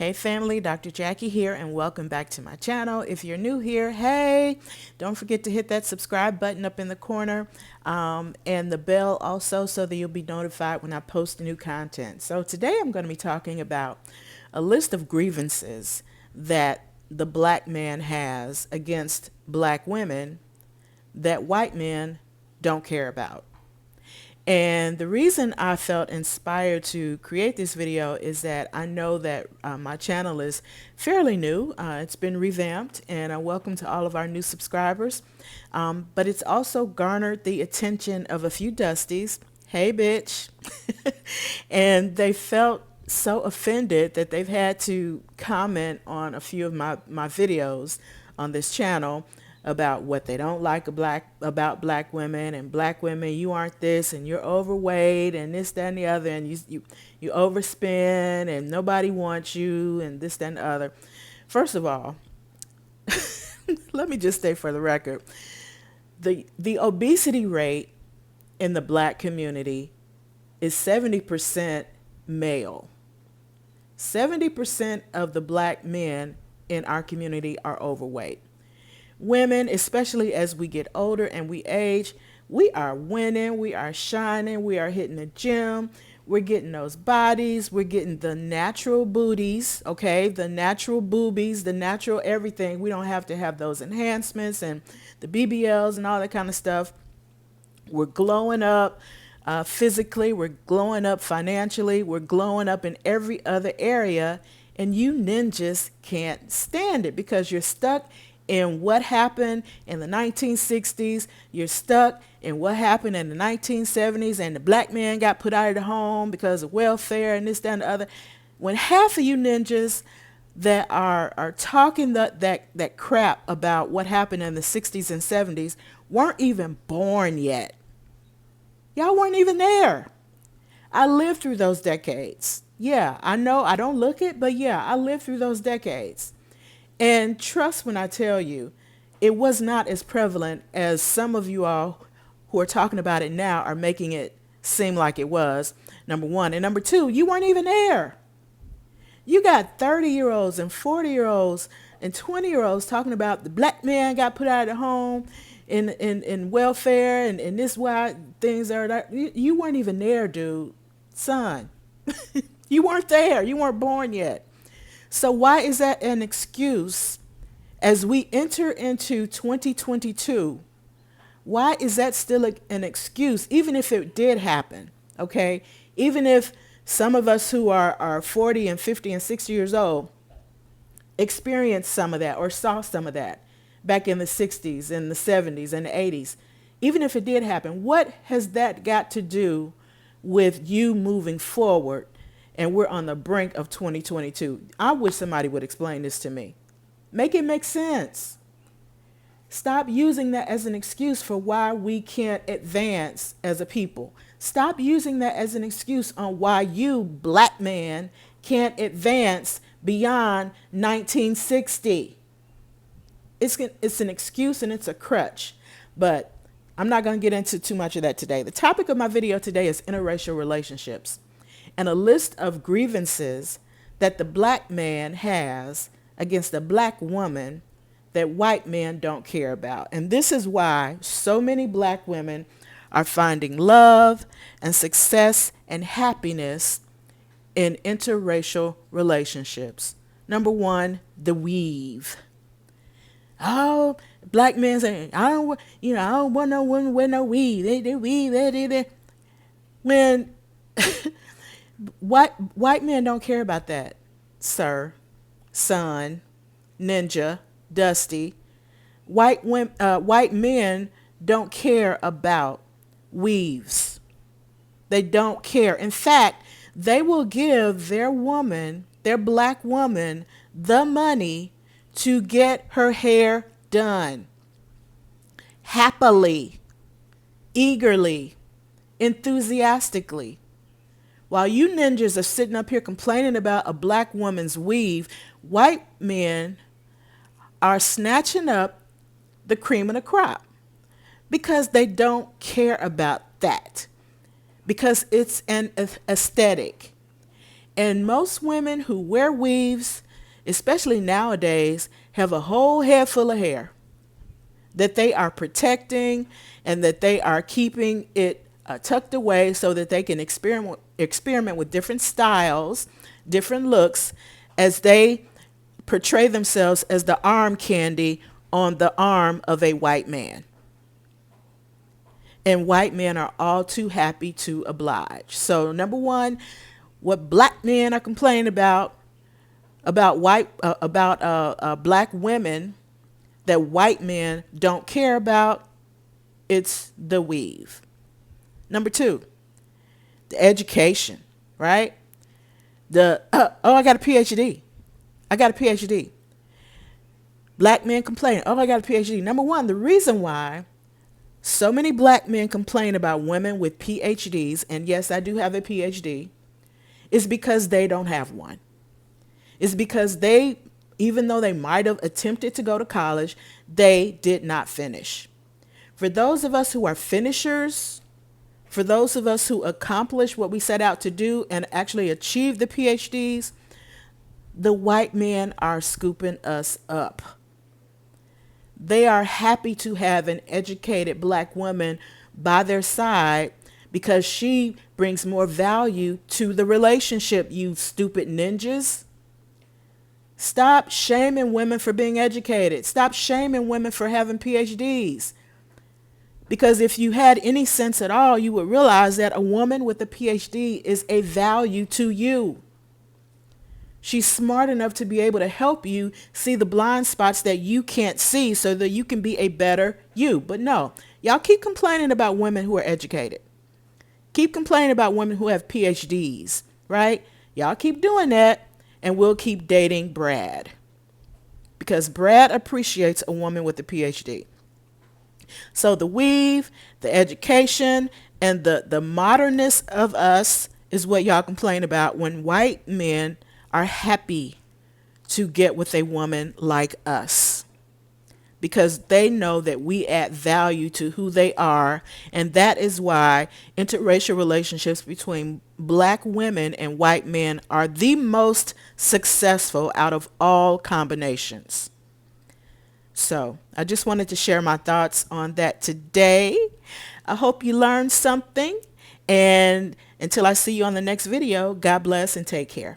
Hey family, Dr. Jackie here and welcome back to my channel. If you're new here, hey, don't forget to hit that subscribe button up in the corner and the bell also so that you'll be notified when I post new content. So today I'm going to be talking about a list of grievances that the black man has against black women that white men don't care about. And the reason I felt inspired to create this video is that I know that my channel is fairly new. It's been revamped, and welcome to all of our new subscribers. But it's also garnered the attention of a few dusties. Hey, bitch. And they felt so offended that they've had to comment on a few of my videos on this channel about what they don't like about black women, and black women, you aren't this, and you're overweight, and this, that, and the other, and you overspend, and nobody wants you, and this, that, and the other. First of all, let me just say for the record, the obesity rate in the black community is 70% male. 70% of the black men in our community are overweight. Women, especially as we get older and we age, we are winning, we are shining, we are hitting the gym, we're getting those bodies, we're getting the natural booties, okay, the natural boobies, the natural everything. We don't have to have those enhancements and the BBLs and all that kind of stuff. We're glowing up physically, we're glowing up financially, we're glowing up in every other area, and you ninjas can't stand it because you're stuck in what happened in the 1960s, you're stuck in what happened in the 1970s, and the black man got put out of the home because of welfare and this, that, and the other. When half of you ninjas that are talking that crap about what happened in the 60s and 70s weren't even born yet. Y'all weren't even there. I lived through those decades. Yeah, I know I don't look it, but yeah, I lived through those decades. And trust when I tell you, it was not as prevalent as some of you all who are talking about it now are making it seem like it was, number one. And number two, you weren't even there. You got 30-year-olds and 40-year-olds and 20-year-olds talking about the black man got put out of the home in welfare and this why things are that. You weren't even there, dude. Son, you weren't there. You weren't born yet. So why is that an excuse as we enter into 2022? Why is that still an excuse, even if it did happen, okay? Even if some of us who are 40 and 50 and 60 years old experienced some of that or saw some of that back in the 60s and the 70s and the 80s, even if it did happen, what has that got to do with you moving forward? And we're on the brink of 2022. I wish somebody would explain this to me. Make it make sense. Stop using that as an excuse for why we can't advance as a people. Stop using that as an excuse on why you, black man, can't advance beyond 1960. It's an excuse and it's a crutch. But I'm not going to get into too much of that today. The topic of my video today is interracial relationships, and a list of grievances that the black man has against a black woman that white men don't care about. And this is why so many black women are finding love and success and happiness in interracial relationships. Number one, the weave. Oh, black men say, I don't want no women with no weave. They weave, they. When white men don't care about that, sir, son, ninja, dusty. White men don't care about weaves. They don't care. In fact, they will give their woman, their black woman, the money to get her hair done. Happily, eagerly, enthusiastically. While you ninjas are sitting up here complaining about a black woman's weave, white men are snatching up the cream of the crop because they don't care about that, because it's an aesthetic. And most women who wear weaves, especially nowadays, have a whole head full of hair that they are protecting and that they are keeping it tucked away so that they can experiment with different styles, different looks, as they portray themselves as the arm candy on the arm of a white man. And white men are all too happy to oblige. So number one, what black men are complaining about black women that white men don't care about, it's the weave. Number two, the education, right? I got a PhD. I got a PhD. Black men complain, oh, I got a PhD. Number one, the reason why so many black men complain about women with PhDs, and yes, I do have a PhD, is because they don't have one. It's because they, even though they might have attempted to go to college, they did not finish. For those of us who are finishers, for those of us who accomplish what we set out to do and actually achieve the PhDs, the white men are scooping us up. They are happy to have an educated black woman by their side because she brings more value to the relationship, you stupid ninjas. Stop shaming women for being educated. Stop shaming women for having PhDs. Because if you had any sense at all, you would realize that a woman with a PhD is a value to you. She's smart enough to be able to help you see the blind spots that you can't see so that you can be a better you. But no, y'all keep complaining about women who are educated. Keep complaining about women who have PhDs, right? Y'all keep doing that and we'll keep dating Brad. Because Brad appreciates a woman with a PhD. So the weave, the education, and the modernness of us is what y'all complain about when white men are happy to get with a woman like us, because they know that we add value to who they are. And that is why interracial relationships between black women and white men are the most successful out of all combinations. So I just wanted to share my thoughts on that today. I hope you learned something. And until I see you on the next video, God bless and take care.